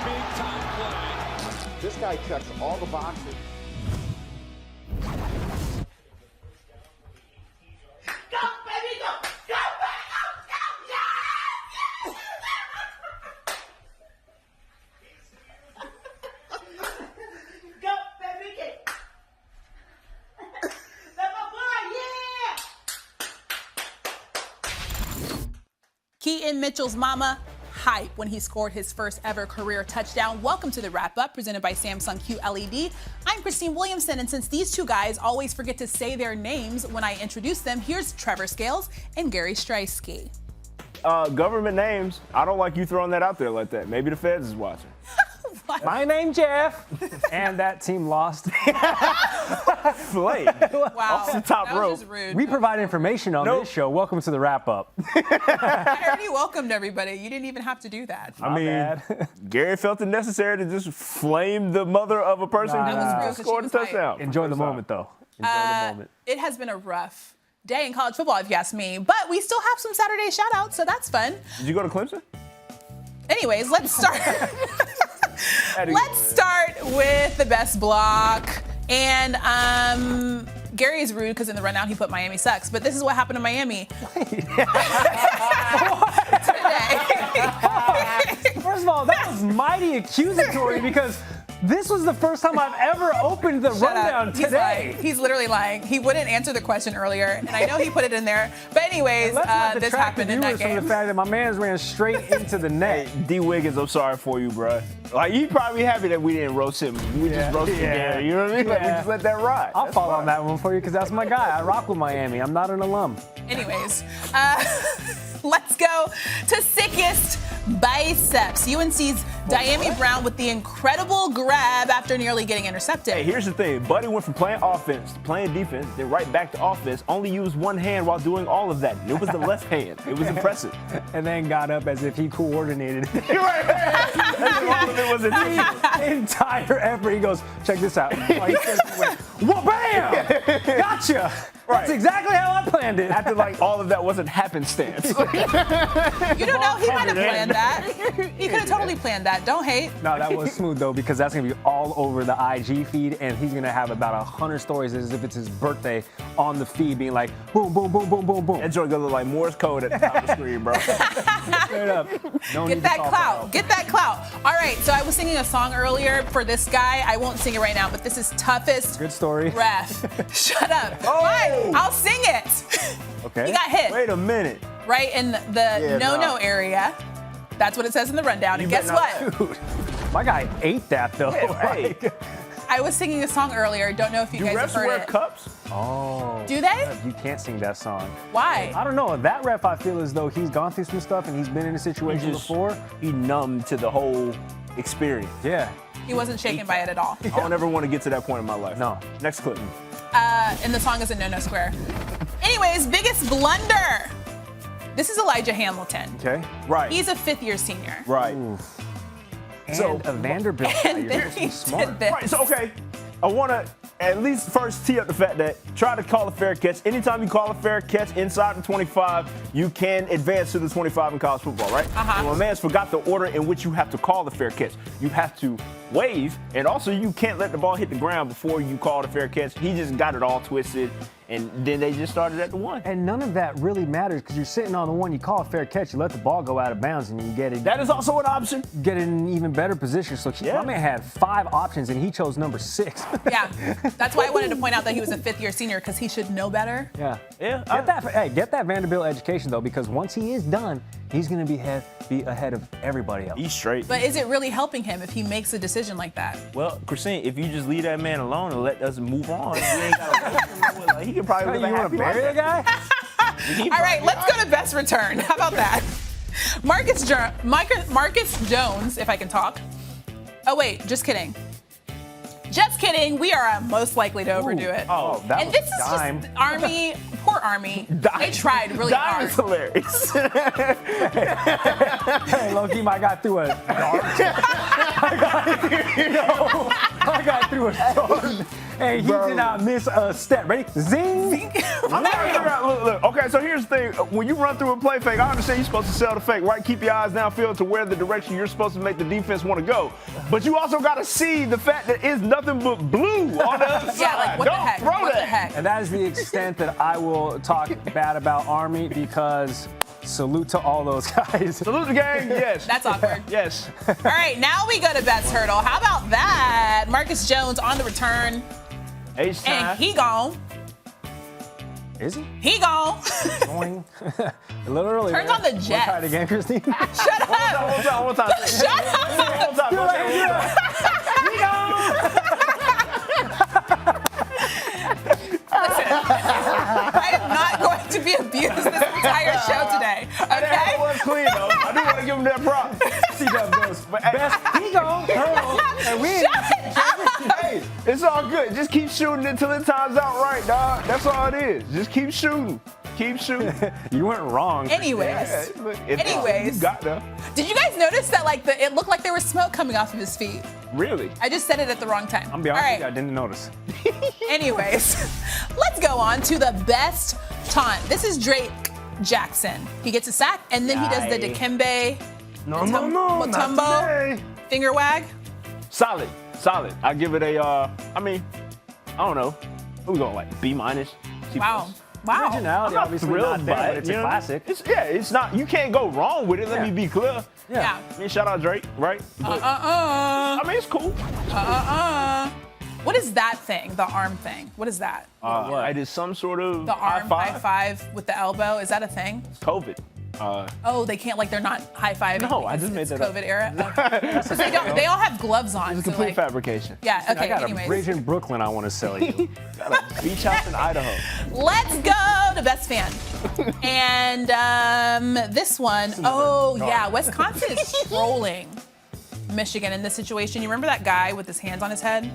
Big-time play. This guy checks all the boxes. Go, baby, go! Go, baby, go! Go! Yes! Go, baby, get! That's my boy, yeah! Keaton Mitchell's mama hype when he scored his first ever career touchdown. Welcome to the wrap up presented by Samsung QLED. I'm Christine Williamson, and since these two guys always forget to say their names when I introduce them, here's Trevor Scales and Gary Streisky. Government names. I don't like you throwing that out there like that. Maybe the feds is watching. My name Jeff, and that team lost. Flay. Wow, Off the top that was rope. just rude. We provide information on this show. Welcome to the wrap up. I already welcomed everybody. You didn't even have to do that. I mean, Gary felt it necessary to just flame the mother of a person That was rude who 'cause she scored a was like- touchdown. Enjoy the moment, though. Enjoy the moment. It has been a rough day in college football, if you ask me, but we still have some Saturday shout outs, so that's fun. Did you go to Clemson? Anyways, let's start. Let's start with the best block. And Gary's rude because in the rundown he put Miami sucks, but this is what happened to Miami today. First of all, that was mighty accusatory because this was the first time I've ever opened the Shut rundown up. He's today. lying. He's literally lying. He wouldn't answer the question earlier, and I know he put it in there. But anyways, Let's not this detract the happened in that viewers from game. the fact that my man's ran straight into the net. Hey, D. Wiggins, I'm sorry for you, bro. Like, you probably happy that we didn't roast him. We just roasted Gary. You know what I mean? Like, we just let that ride. I'll fall on that one for you because that's my guy. I rock with Miami. I'm not an alum. Anyways, let's go to sickest biceps. UNC's Diami Brown with the incredible grab after nearly getting intercepted. Hey, here's the thing. Buddy went from playing offense to playing defense, then right back to offense, only used one hand while doing all of that. It was the left hand. It was impressive. And then got up as if he coordinated. You're right. All of it was intentional. The entire effort. He goes, check this out. Like, he says, he went, whoa, bam! Gotcha! Right. That's exactly how I planned it. Acted like all of that wasn't happenstance. You don't know. He might have planned that. He could have totally planned that. Don't hate. No, that was smooth, though, because that's going to be all over the IG feed, and he's going to have about 100 stories as if it's his birthday on the feed, being like, boom, boom, boom, boom, boom, boom. That joint gonna look like Morse code at the top of the screen, bro. Straight up. No need Get to that talk clout. about. Get that clout. All right, so I was singing a song earlier for this guy. I won't sing it right now, but this is toughest Good story. ref. Shut up. Oh. Fine, I'll sing it. Okay. He got hit Wait a minute. right in the no-no area. That's what it says in the rundown. And guess what? Dude, my guy ate that, though. Hey, I was singing a song earlier. Don't know if you do guys have refs heard wear it. cups? Oh. Do they? You can't sing that song. Why? I don't know. That ref, I feel as though he's gone through some stuff and he's been in a situation before. He numbed to the whole experience. Yeah. He wasn't shaken by it at all. I don't ever want to get to that point in my life. No. Next clip. And the song is a no-no square. Anyways, biggest blunder. This is Elijah Hamilton. Okay. Right. He's a fifth-year senior. right. And So- a Vanderbilt guy. And You're then supposed to he be smart. did this. Right, so okay, I want to at least first tee up the fact that try to call a fair catch. Anytime you call a fair catch inside the 25, you can advance to the 25 in college football, right? Uh-huh. So my man's forgot the order in which you have to call the fair catch. You have to wave, and also you can't let the ball hit the ground before you call the fair catch. He just got it all twisted, and then they just started at the one. And none of that really matters because you're sitting on the one, you call a fair catch, you let the ball go out of bounds, and you get it. That is also an option. Get in an even better position. So my man had 5 options, and he chose number 6. Yeah, that's why I wanted to point out that he was a fifth-year senior because he should know better. Yeah. Yeah, Get that Vanderbilt education, though, because once he is done, he's going to be ahead of everybody else. He's straight. But is it really helping him if he makes a decision like that? Well, Christine, if you just leave that man alone and let us move on, you ain't gotta like, he can probably live a You want happy to bury life. the guy? All right, let's go to best return. How about that? Marcus Jones, if I can talk. Oh, wait, just kidding. Just kidding. We are most likely to overdo it. Oh, that And was this is dime. just Army, poor Army. They tried really Dime hard. is hilarious. Hey, Loki, I got through a dart. I got through a dart. Hey, he did not miss a step. Ready? Zing. I'm trying to figure out, look. Okay, so here's the thing. When you run through a play fake, I understand you're supposed to sell the fake, right? Keep your eyes downfield to where the direction you're supposed to make the defense want to go. But you also got to see the fact that it's nothing but blue on the other side. Yeah, like what Don't the heck? throw What that. the heck? And that is the extent that I will talk bad about Army because salute to all those guys. Salute the gang, yes. That's awkward. Yes. All right, now we go to best hurdle. How about that? Marcus Jones on the return, H-time. and he gone. Is he? He gone. Going a little early. Turns there. on the Wanna Jets. Try it again, Christine. Shut up. One time. Shut up. One time. I am not going to be abused this entire show today. That Okay? was clean, though. I do want to give him that prop. C-Dub goes, best he go, hurdle, and we Hey, it's all good. Just keep shooting until it times out right, dog. That's all it is. Just keep shooting. Keep shooting. You weren't wrong. Anyways, Look, Anyways. you got there. did you guys notice that it looked like there was smoke coming off of his feet? Really? I just said it at the wrong time. I'm be All honest right. with you, I didn't notice. Anyways, let's go on to the best taunt. This is Drake Jackson. He gets a sack, and then he does the Yay. Dikembe No, not Mutombo today. finger wag. Solid. I give it a, I don't know. What we going, like B minus? C+? Wow. Originality, obviously thrilled not there, by but it, it's you a know? classic. It's not, you can't go wrong with it. Let me be clear. Yeah. I mean, shout out Drake, right? But, I mean, it's cool. What is that thing? The arm thing. What is that? It is some sort of The arm high five. five with the elbow. Is that a thing? It's COVID. Oh, they can't, they're not high fiving. No, I because just made it's that up. COVID era. Oh. They all have gloves on. It's a so, complete fabrication. Yeah. I Okay. got a Anyways, bridge in Brooklyn I want to sell you. Got a beach house in Idaho. let's go to best fan. And this one, Wisconsin is trolling Michigan in this situation. You remember that guy with his hands on his head?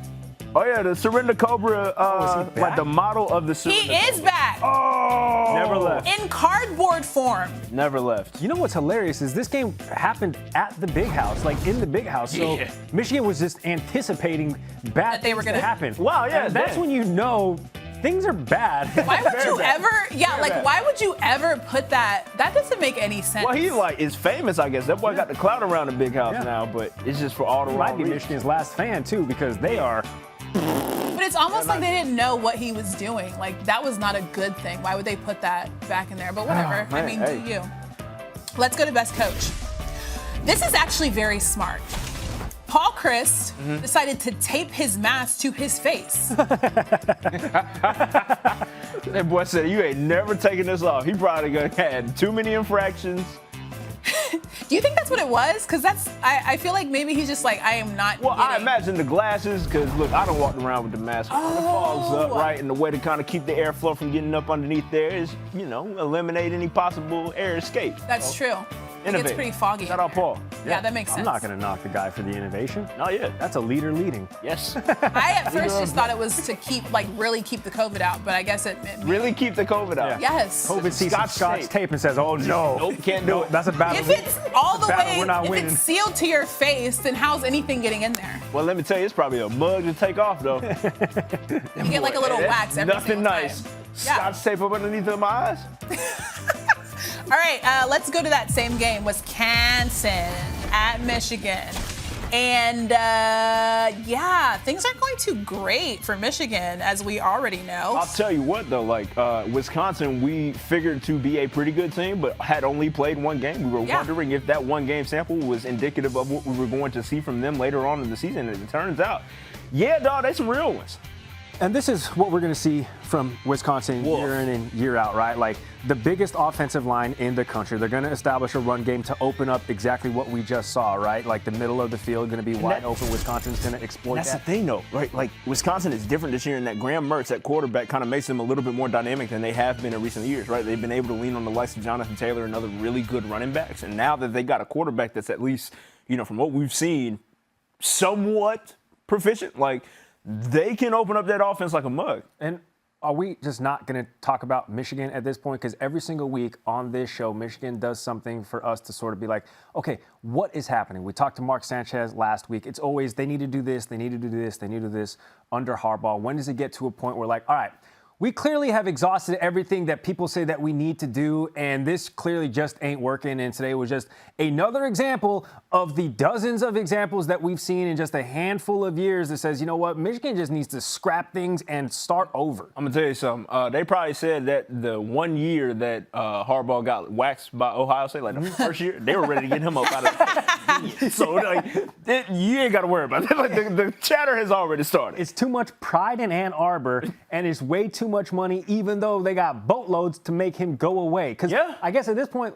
Oh yeah, the Surrender Cobra, is he like back? the model of the He Surrender is Cobra. back Oh! Never left. in cardboard form. Never left. You know what's hilarious is this game happened at the big house, like in the big house. So Yeah. Michigan was just anticipating bad they were things to gonna- happen. Wow, yeah, And that's dang. when you know things are bad. Why would you bad. ever? Yeah, Very bad. why would you ever put that? That doesn't make any sense. Well, he is famous, I guess. That boy got the clout around the big house Yeah. now, but it's just for all the He wrong might be reasons. Michigan's last fan too, because they are. But it's almost like they didn't know what he was doing. Like that was not a good thing. Why would they put that back in there? But whatever. man, I mean, hey. do you? Let's go to best coach. This is actually very smart. Paul Chryst Mm-hmm. decided to tape his mask to his face. That boy said, you ain't never taking this off. He probably had too many infractions. Do you think that's what it was? Because I feel like maybe he's just like, I am not. Well, I getting- imagine the glasses, because look, I don't walk around with the mask on. It falls up, Oh. right? And the way to kind of keep the airflow from getting up underneath there is, eliminate any possible air escape. That's true. It gets Innovate. pretty foggy. Shout in out there. Paul. Yeah, that makes sense. I'm not going to knock the guy for the innovation. Not yet. That's a leader leading. Yes. I at first just thought it was to really keep the COVID out, but I guess it Really keep the COVID out. yes. COVID sees some Scotch Scotch tape and says, "Oh no, Nope, can't do it. That's a battle. If it's all the battle way, we're not if winning." it's sealed to your face, then how's anything getting in there? Well, let me tell you, it's probably a mug to take off, though. You get like a little That's wax every Nothing single nice. time. Yeah. Scotch tape up underneath of my eyes. All right, let's go to that same game. Wisconsin at Michigan. And things aren't going too great for Michigan, as we already know. I'll tell you what, though, Wisconsin, we figured to be a pretty good team, but had only played one game. We were wondering if that one game sample was indicative of what we were going to see from them later on in the season. And it turns out, yeah, dog, they some real ones. And this is what we're going to see from Wisconsin Wolf. year in and year out, right? Like the biggest offensive line in the country. They're going to establish a run game to open up exactly what we just saw, right? Like the middle of the field going to be wide open. Wisconsin's going to exploit That's that. the thing, though, right? Like, Wisconsin is different this year in that Graham Mertz, that quarterback, kind of makes them a little bit more dynamic than they have been in recent years, right? They've been able to lean on the likes of Jonathan Taylor and other really good running backs. And now that they got a quarterback that's at least, from what we've seen, somewhat proficient, like, they can open up that offense like a mug. And are we just not going to talk about Michigan at this point? Because every single week on this show, Michigan does something for us to sort of be like, okay, what is happening? We talked to Mark Sanchez last week. It's always they need to do this, they need to do this, they need to do this under Harbaugh. When does it get to a point where like, all right, we clearly have exhausted everything that people say that we need to do, and this clearly just ain't working. And today was just another example of the dozens of examples that we've seen in just a handful of years that says, you know what, Michigan just needs to scrap things and start over. I'm going to tell you something. They probably said that the 1 year that Harbaugh got waxed by Ohio State, like the first year, they were ready to get him up out of it. So, like, you ain't got to worry about that. Like, the chatter has already started. It's too much pride in Ann Arbor, and it's way too much money, even though they got boatloads to make him go away. Because I guess at this point,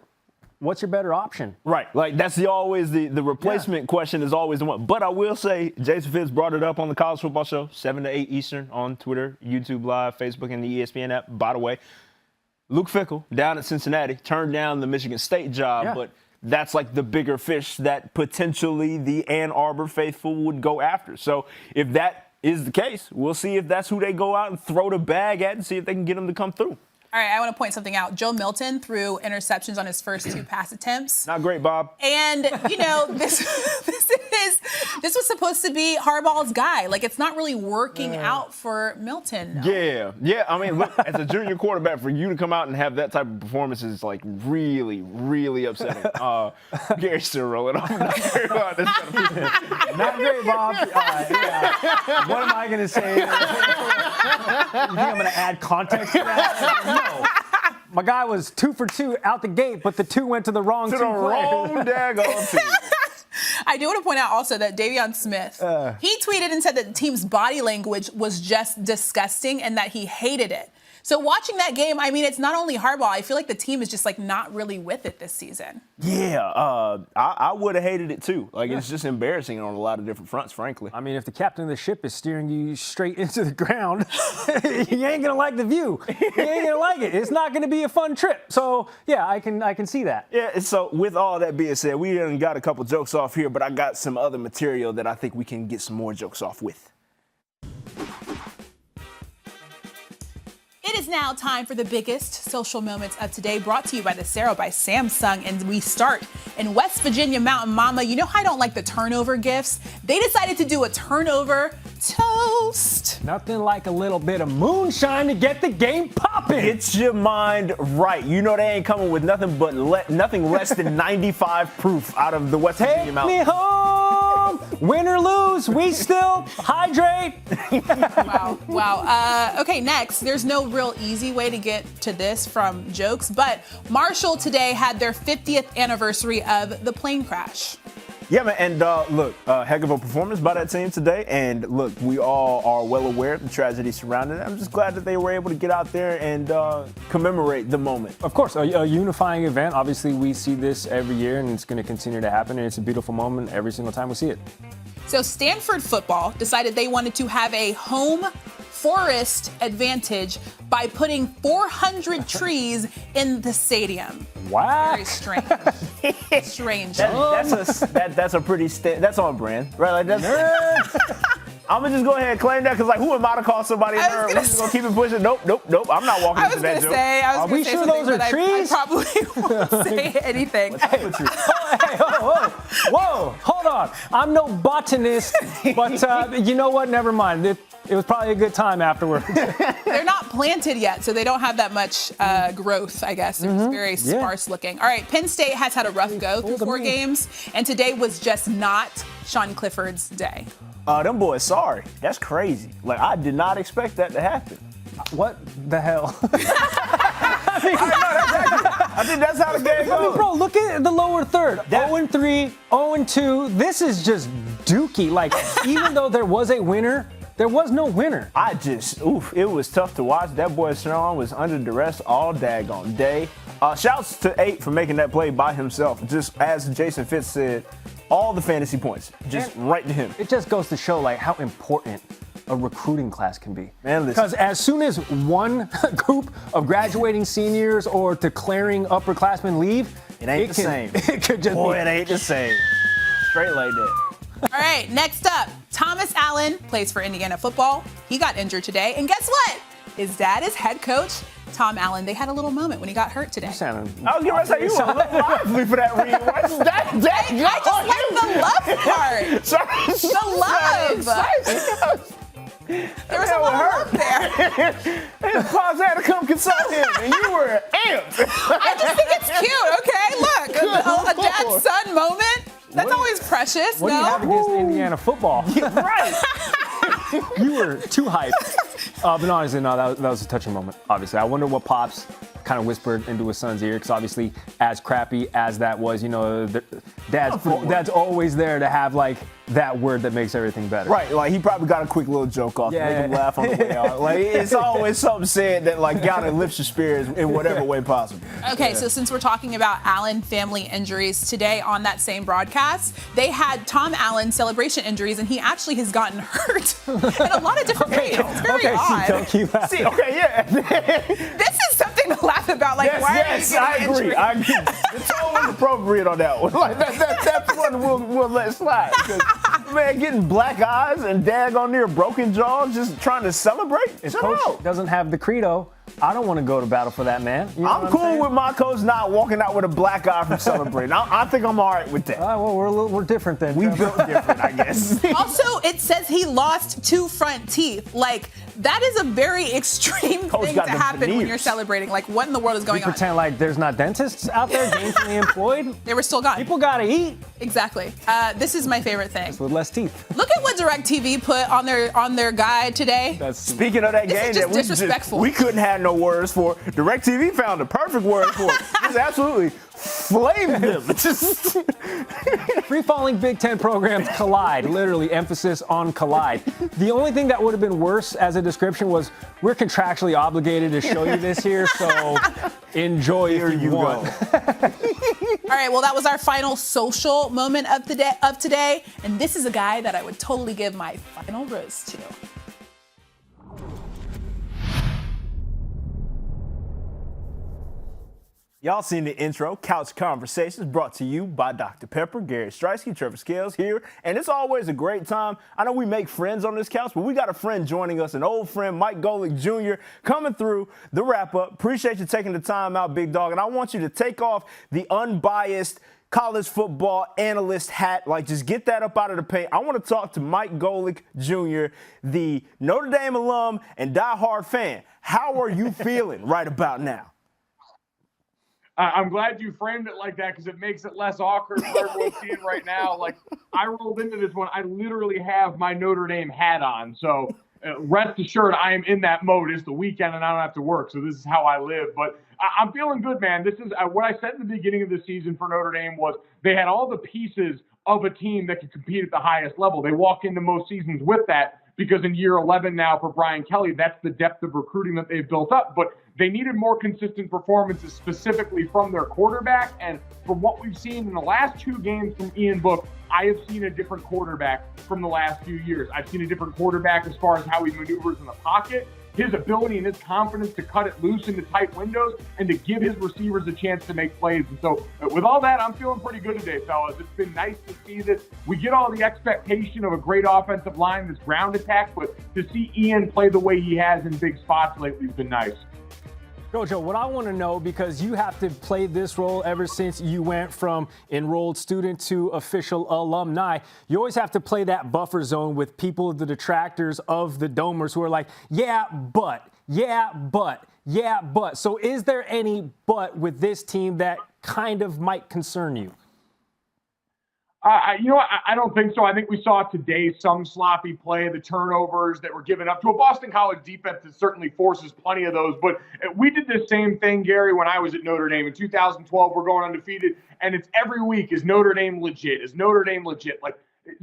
what's your better option? Right. Like, that's always the replacement question is always the one. But I will say, Jason Fitz brought it up on the College Football Show, 7 to 8 Eastern on Twitter, YouTube Live, Facebook, and the ESPN app. By the way, Luke Fickell down at Cincinnati turned down the Michigan State job, but that's like the bigger fish that potentially the Ann Arbor faithful would go after. So if that is the case, we'll see if that's who they go out and throw the bag at and see if they can get them to come through. All right, I want to point something out. Joe Milton threw interceptions on his first 2 pass attempts. Not great, Bob. And, you know, this was supposed to be Harbaugh's guy. Like, it's not really working out for Milton. No. Yeah. I mean, look, as a junior quarterback, for you to come out and have that type of performance is, like, really, really upsetting. Gary's still rolling off. Not very well. Not great, Bob. What am I going to say? You think I'm going to add context to that? No. My guy was 2 for 2 out the gate, but the 2 went to the wrong team. Wrong daggone team. I do want to point out also that Davion Smith, he tweeted and said that the team's body language was just disgusting and that he hated it. So watching that game, I mean, it's not only Harbaugh. I feel like the team is just, like, not really with it this season. Yeah, I would have hated it, too. Like, it's just embarrassing on a lot of different fronts, frankly. I mean, if the captain of the ship is steering you straight into the ground, you ain't going to like the view. You ain't going to like it. It's not going to be a fun trip. So, yeah, I can see that. Yeah, so with all that being said, we done got a couple jokes off here, but I got some other material that I think we can get some more jokes off with. It is now time for the biggest social moments of today, brought to you by the Sarah by Samsung. And we start in West Virginia Mountain Mama. You know how I don't like the turnover gifts? They decided to do a turnover toast. Nothing like a little bit of moonshine to get the game popping. Get your mind right. You know they ain't coming with nothing but nothing less than 95 proof out of the West Virginia Mountain. Take me home. Win or lose, we still hydrate. Wow. Okay, next. There's no real easy way to get to this from jokes, but Marshall today had their 50th anniversary of the plane crash. Yeah, man, and look, heck of a performance by that team today. And look, we all are well aware of the tragedy surrounding it. I'm just glad that they were able to get out there and commemorate the moment. Of course, a unifying event. Obviously, we see this every year, and it's going to continue to happen. And it's a beautiful moment every single time we see it. So Stanford football decided they wanted to have a home forest advantage by putting 400 trees in the stadium. Wow. Very strange. That's a pretty that's on brand, right? Like that's. I'm gonna just go ahead and claim that because, like, who am I to call somebody a nerd? We're just gonna keep it pushing. Nope. I'm not walking into that joke. Are we sure those are trees? I probably won't say anything. Whoa, hold on. I'm no botanist, but you know what? Never mind. It was probably a good time afterwards. They're not planted yet, so they don't have that much growth, I guess. They're just very sparse looking. All right, Penn State has had a rough go through 4 games, and today was just not Sean Clifford's day. Them boys, sorry. That's crazy. Like, I did not expect that to happen. What the hell? I think that's how the game goes. I mean, bro, look at the lower third. 0-3, 0-2. This is just dookie. Like, even though there was a winner, there was no winner. It was tough to watch. That boy Sean was under duress all daggone day. Shouts to 8 for making that play by himself. Just as Jason Fitz said, all the fantasy points, just right to him. It just goes to show, like, how important a recruiting class can be. Man, listen. Because as soon as one group of graduating seniors or declaring upperclassmen leave, it ain't the same. It could just it ain't the same. Straight like that. All right, next up, Thomas Allen plays for Indiana football. He got injured today, and guess what? His dad is head coach Tom Allen. They had a little moment when he got hurt today. I was going to say, you were a little lively for that read. What's that? I just like the love part. The love. There was a little love there. His pops had to come consult him, and you were amped. I just think it's cute, okay? Look, a dad-son moment. That's always precious, What do you have against Indiana football? Right. You were too hyped. But honestly, no, that was a touching moment, obviously. I wonder what Pops kind of whispered into his son's ear, because obviously, as crappy as that was, dad's always there to have, like, that word that makes everything better. Right, like he probably got a quick little joke off to make him laugh on the way out. Like it's always something said that like gotta lift your spirits in whatever way possible. Okay, so since we're talking about Allen family injuries, today on that same broadcast, they had Tom Allen celebration injuries, and he actually has gotten hurt in a lot of different ways. It's very odd. Don't keep laughing. See, okay, yeah. This is something to laugh about. Like, yes, I agree. The tone was appropriate on that one. Like that's one we'll let slide. Man, getting black eyes and daggone near broken jaws, just trying to celebrate. If coach doesn't have the credo, I don't want to go to battle for that, man. You know I'm cool with my coach not walking out with a black eye from celebrating. I think I'm all right with that. Well, we're different then. We built different, I guess. Also, it says he lost 2 front teeth. Like, that is a very extreme thing to happen when you're celebrating. Like, what in the world is going on? Pretend like there's not dentists out there gainfully employed. They were still gone. People gotta eat. Exactly. This is my favorite thing. With less teeth. Look at what DirecTV put on their guide today. Speaking of that game that we couldn't have no words for, DirecTV found the perfect word for it. Just absolutely flamed them. Free falling Big Ten programs collide. Literally, emphasis on collide. The only thing that would have been worse as a description was, we're contractually obligated to show you this here, so enjoy if you want. All right, well, that was our final social moment of today. And this is a guy that I would totally give my final rose to. Y'all seen the intro, Couch Conversations, brought to you by Dr. Pepper, Gary Streisky, Trevor Scales here, and it's always a great time. I know we make friends on this couch, but we got a friend joining us, an old friend, Mike Golick Jr., coming through the wrap-up. Appreciate you taking the time out, big dog, and I want you to take off the unbiased college football analyst hat. Like, just get that up out of the paint. I want to talk to Mike Golick Jr., the Notre Dame alum and diehard fan. How are you feeling right about now? I'm glad you framed it like that, because it makes it less awkward for everyone seeing right now. Like, I rolled into this one. I literally have my Notre Dame hat on. So rest assured, I am in that mode. It's the weekend and I don't have to work. So this is how I live. But I'm feeling good, man. This is what I said in the beginning of the season for Notre Dame was they had all the pieces of a team that could compete at the highest level. They walk into most seasons with that, because in year 11 now for Brian Kelly, that's the depth of recruiting that they've built up. But they needed more consistent performances, specifically from their quarterback. And from what we've seen in the last 2 games from Ian Book, I have seen a different quarterback from the last few years. I've seen a different quarterback as far as how he maneuvers in the pocket, his ability and his confidence to cut it loose into tight windows and to give his receivers a chance to make plays. And so with all that, I'm feeling pretty good today, fellas. It's been nice to see this. We get all the expectation of a great offensive line, this ground attack, but to see Ian play the way he has in big spots lately has been nice. Jojo, what I want to know, because you have to play this role ever since you went from enrolled student to official alumni, you always have to play that buffer zone with people, the detractors of the Domers, who are like, yeah, but. So is there any but with this team that kind of might concern you? I don't think so. I think we saw today some sloppy play, the turnovers that were given up to a Boston College defense that certainly forces plenty of those. But we did the same thing, Gary, when I was at Notre Dame. In 2012, we're going undefeated, and it's every week, is Notre Dame legit? Is Notre Dame legit? Like,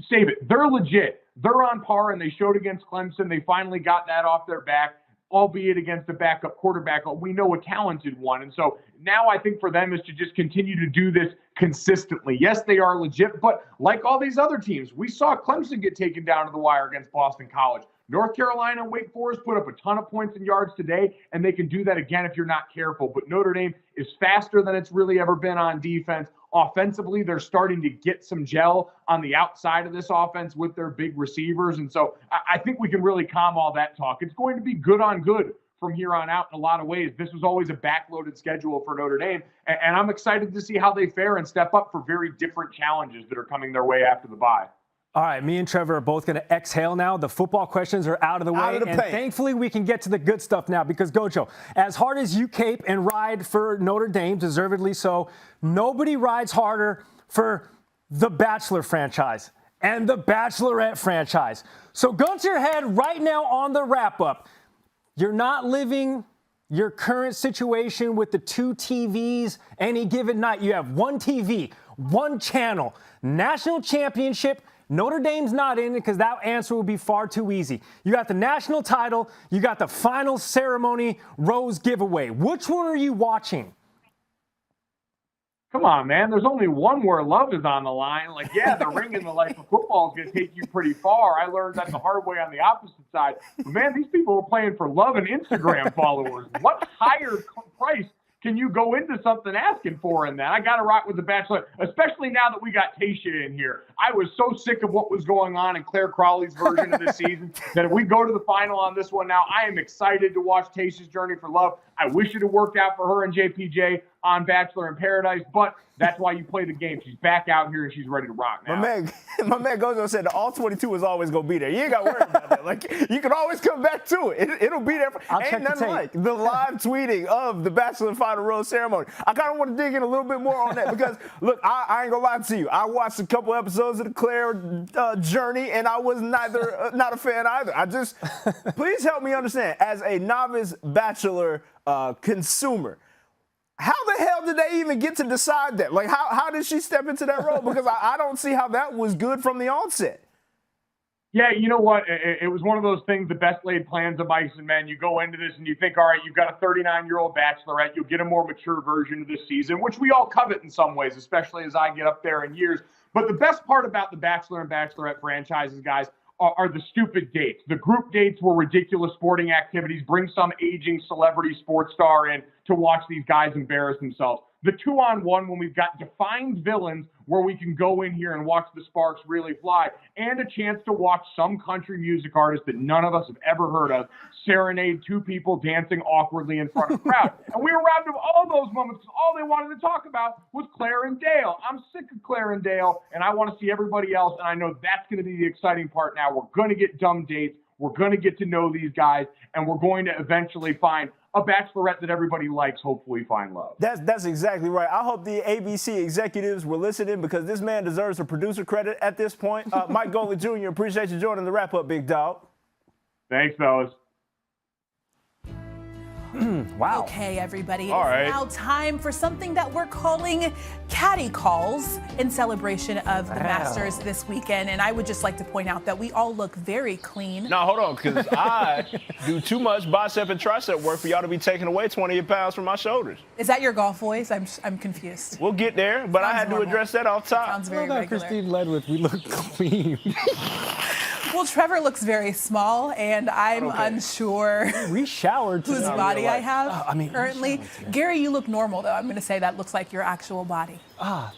save it. They're legit. They're on par, and they showed against Clemson. They finally got that off their back, albeit against a backup quarterback. We know a talented one. And so now I think for them is to just continue to do this consistently. Yes, they are legit, but like all these other teams, we saw Clemson get taken down to the wire against Boston College. North Carolina and Wake Forest put up a ton of points and yards today, and they can do that again if you're not careful. But Notre Dame is faster than it's really ever been on defense. Offensively, they're starting to get some gel on the outside of this offense with their big receivers. And so I think we can really calm all that talk. It's going to be good on good from here on out in a lot of ways. This was always a backloaded schedule for Notre Dame, and I'm excited to see how they fare and step up for very different challenges that are coming their way after the bye. All right, me and Trevor are both going to exhale now. The football questions are out of the way, and thankfully we can get to the good stuff now because, Gojo, as hard as you cape and ride for Notre Dame, deservedly so, nobody rides harder for the Bachelor franchise and the Bachelorette franchise. So gun to your head right now on the wrap-up. You're not living your current situation with the 2 TVs any given night. You have 1 TV, 1 channel, national championship. Notre Dame's not in it because that answer would be far too easy. You got the national title. You got the final ceremony rose giveaway. Which one are you watching? Come on, man. There's only one where love is on the line. Like, yeah, the ring in the life of football is going to take you pretty far. I learned that the hard way on the opposite side. But, man, these people are playing for love and Instagram followers. What higher price can you go into something asking for in that? I got to rock with the Bachelor, especially now that we got Tayshia in here. I was so sick of what was going on in Claire Crawley's version of this season that if we go to the final on this one now, I am excited to watch Tayshia's journey for love. I wish it had worked out for her and JPJ on Bachelor in Paradise, but that's why you play the game. She's back out here and she's ready to rock now. My man Gojo said the all 22 is always going to be there. You ain't got to worry about that. Like, you can always come back to it. It'll be there. Ain't nothing like the live tweeting of the Bachelor Final Rose ceremony. I kind of want to dig in a little bit more on that because, look, I ain't going to lie to you. I watched a couple episodes of the Claire journey, and I was not a fan either. Please help me understand, as a novice Bachelor consumer, how the hell did they even get to decide that? Like, how did she step into that role? Because I don't see how that was good from the onset. Yeah, you know what? It was one of those things, the best laid plans of mice and men. You go into this and you think, all right, you've got a 39-year-old bachelorette. You'll get a more mature version of this season, which we all covet in some ways, especially as I get up there in years. But the best part about the Bachelor and Bachelorette franchises, guys, are the stupid dates. The group dates were ridiculous sporting activities. Bring some aging celebrity sports star in to watch these guys embarrass themselves. The 2-on-1 when we've got defined villains where we can go in here and watch the sparks really fly, and a chance to watch some country music artist that none of us have ever heard of serenade 2 people dancing awkwardly in front of a crowd. And we were robbed of all those moments because all they wanted to talk about was Claire and Dale. I'm sick of Claire and Dale, and I want to see everybody else, and I know that's going to be the exciting part now. We're going to get dumb dates. We're going to get to know these guys, and we're going to eventually find a bachelorette that everybody likes, hopefully find love. That's exactly right. I hope the ABC executives were listening because this man deserves a producer credit at this point. Mike Goley Jr., appreciate you joining the wrap-up, big dog. Thanks, fellas. Wow. Okay, everybody. It's All right. now time for something that we're calling Caddy Calls in celebration of the Masters this weekend. And I would just like to point out that we all look very clean. No, hold on, because I do too much bicep and tricep work for y'all to be taking away 20 pounds from my shoulders. Is that your golf voice? I'm confused. We'll get there, but I had to address that off top. Sounds very Well, regular. Christine led with, we look clean. Well, Trevor looks very small, and I'm unsure We showered whose today. body I have we currently. showered today. Gary, you look normal, though. I'm going to say that looks like your actual body.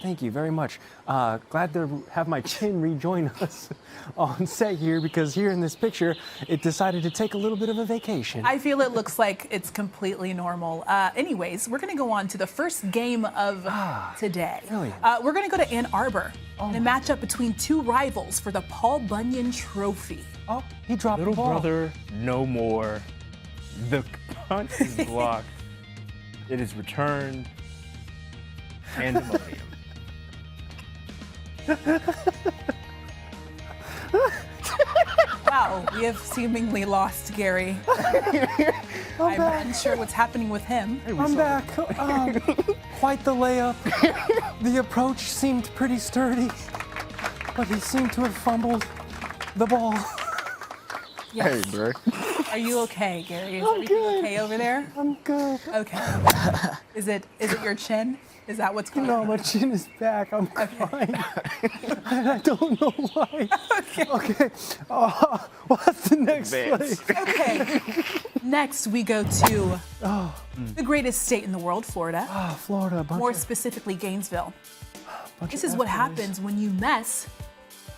Thank you very much. Glad to have my chin rejoin us on set here because here in this picture, it decided to take a little bit of a vacation. I feel it looks like it's completely normal. Anyways, we're going to go on to the first game of today. Really? We're going to go to Ann Arbor in a matchup between 2 rivals for the Paul Bunyan Trophy. Oh, he dropped Little the ball. brother, no more. The punt is blocked. It is returned. Pandemonium. Wow, we have seemingly lost Gary. I'm unsure what's happening with him. I'm back. Quite the layup. The approach seemed pretty sturdy, but he seemed to have fumbled the ball. Yes. Hey, bro. Are you okay, Gary? Is everything okay over there? I'm good. Okay. Is it your chin? Is that what's going No, on? my chin is back. I'm crying. And I don't know why. Okay. What's the next play? Okay. Next, we go to the greatest state in the world, Florida. Florida. More specifically, Gainesville. This is what happens when you mess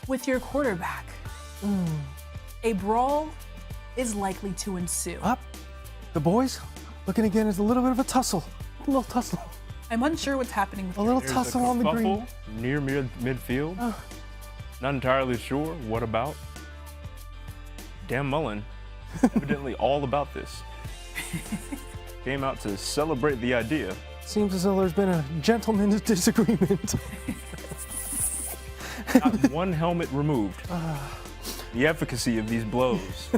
with your quarterback. A brawl is likely to ensue. The boys looking again as a little bit of a tussle. A little tussle. I'm unsure what's happening with A little There's tussle a on the green. kerfuffle near midfield. Not entirely sure what about. Dan Mullen, evidently all about this. Came out to celebrate the idea. Seems as though there's been a gentleman's disagreement. Not one helmet removed. The efficacy of these blows,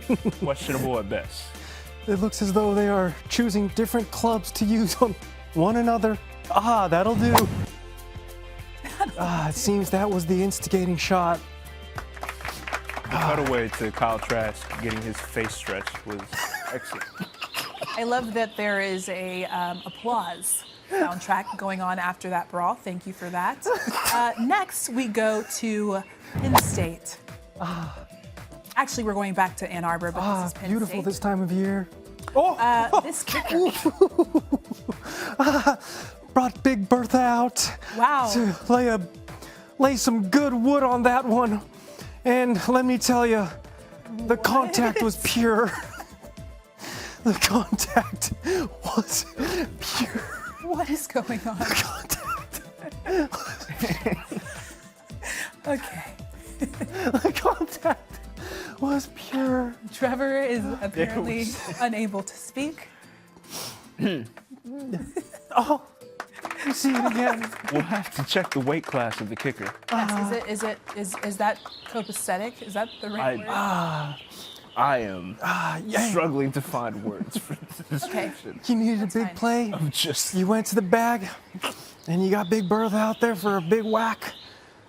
questionable at best. It looks as though they are choosing different clubs to use on one another. That'll do. It seems that was the instigating shot. The cutaway to Kyle Trask getting his face stretched was excellent. I love that there is a applause soundtrack going on after that brawl. Thank you for that. Next, we go to Penn State. Actually, we're going back to Ann Arbor, but this is Penn Beautiful State. this time of year. This kicker. Brought Big Bertha out. Wow. To lay some good wood on that one. And let me tell you, the contact was pure. The contact was pure. What is going on? Okay. The contact was pure. Trevor is apparently unable to speak. Oh, you see it again. We'll have to check the weight class of the kicker. Yes, is that copacetic? Is that the right word? I am struggling to find words for this Okay. description. You needed a big fine. play. Just You went to the bag, and you got Big Bertha out there for a big whack.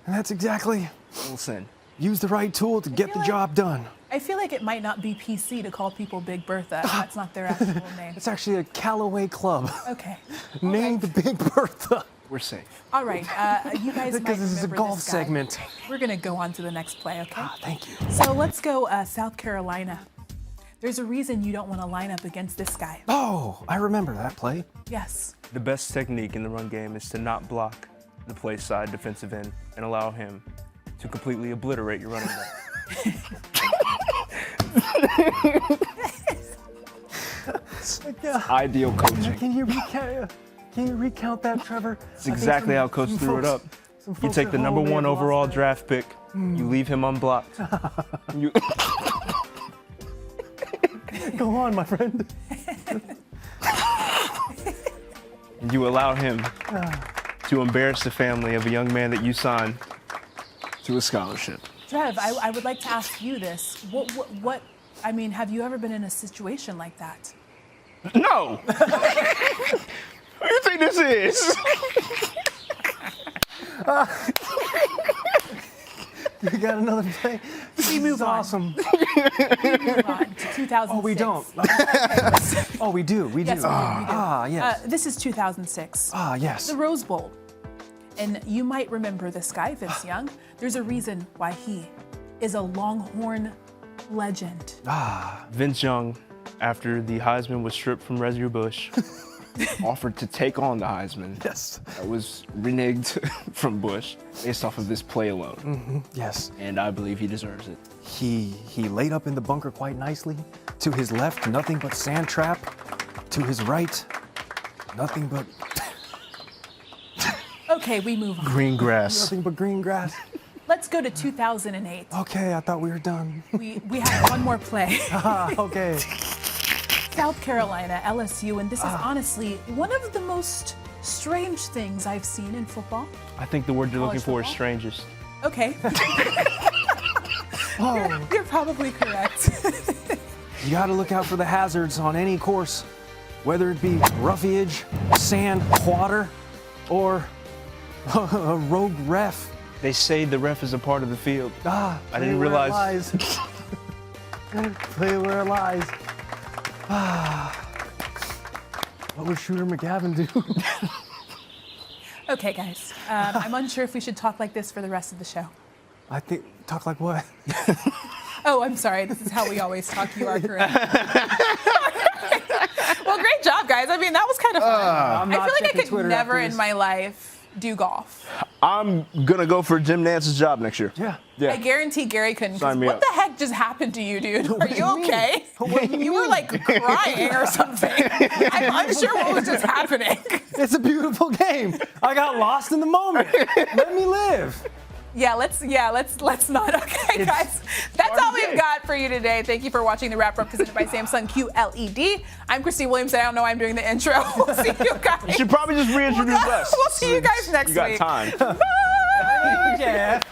And that's exactly, listen. use the right tool to get the job done. I feel like it might not be PC to call people Big Bertha. That's not their actual name. It's actually a Callaway club Okay. named the Big Bertha. We're safe. All right. You guys might Because this is a remember golf this guy. segment. We're going to go on to the next play, okay? Thank you. So let's go South Carolina. There's a reason you don't want to line up against this guy. Oh, I remember that play. Yes. The best technique in the run game is to not block the play side defensive end and allow him to completely obliterate your running back. Ideal coaching. Can you recount that, Trevor? It's exactly how Coach threw it up. You take the number 1 overall draft pick, you leave him unblocked. You Go on, my friend. you allow him to embarrass the family of a young man that you signed to a scholarship. Trev, I would like to ask you this. What, I mean, have you ever been in a situation like that? No! Who do you think this is? You got another play? We move on. Awesome. We move on to 2006. Oh, we don't. Oh, we do. We do. Yes, we do. Yes. This is 2006. Yes. The Rose Bowl. And you might remember this guy, Vince Young. There's a reason why he is a Longhorn legend. Vince Young, after the Heisman was stripped from Reggie Bush, offered to take on the Heisman. Yes. That was reneged from Bush based off of this play alone. Yes. And I believe he deserves it. He laid up in the bunker quite nicely. To his left, nothing but sand trap. To his right, nothing but Okay, we move on. Green grass. nothing but green grass. Let's go to 2008. Okay, I thought we were done. We have one more play. Okay. South Carolina, LSU, and this is honestly one of the most strange things I've seen in football. I think the word you're looking College for is football? strangest. Okay. You're probably correct. You got to look out for the hazards on any course, whether it be roughage, sand, water, or a rogue ref. They say the ref is a part of the field. I didn't realize. Play where it lies. What would Shooter McGavin do? Okay, guys. I'm unsure if we should talk like this for the rest of the show. I think, talk like what? Oh, I'm sorry. This is how we always talk. You are correct. Well, great job, guys. I mean, that was kind of fun. I feel like I could Twitter never after in this. my life do golf. I'm gonna go for Jim Nance's job next year. Yeah. I guarantee Gary couldn't. 'cause Sign me what up. the heck heck just happened to you, dude? Are you okay? What do you You were mean? like crying or something. I'm unsure what was just happening. It's a beautiful game. I got lost in the moment. Let me live. Let's not. Okay, guys. That's all we've got for you today. Thank you for watching the wrap up presented by Samsung QLED. I'm Christine Williamson. I don't know why I'm doing the intro. We'll see you guys. You should probably just reintroduce us. We'll see you guys next You got week. time. Jeff.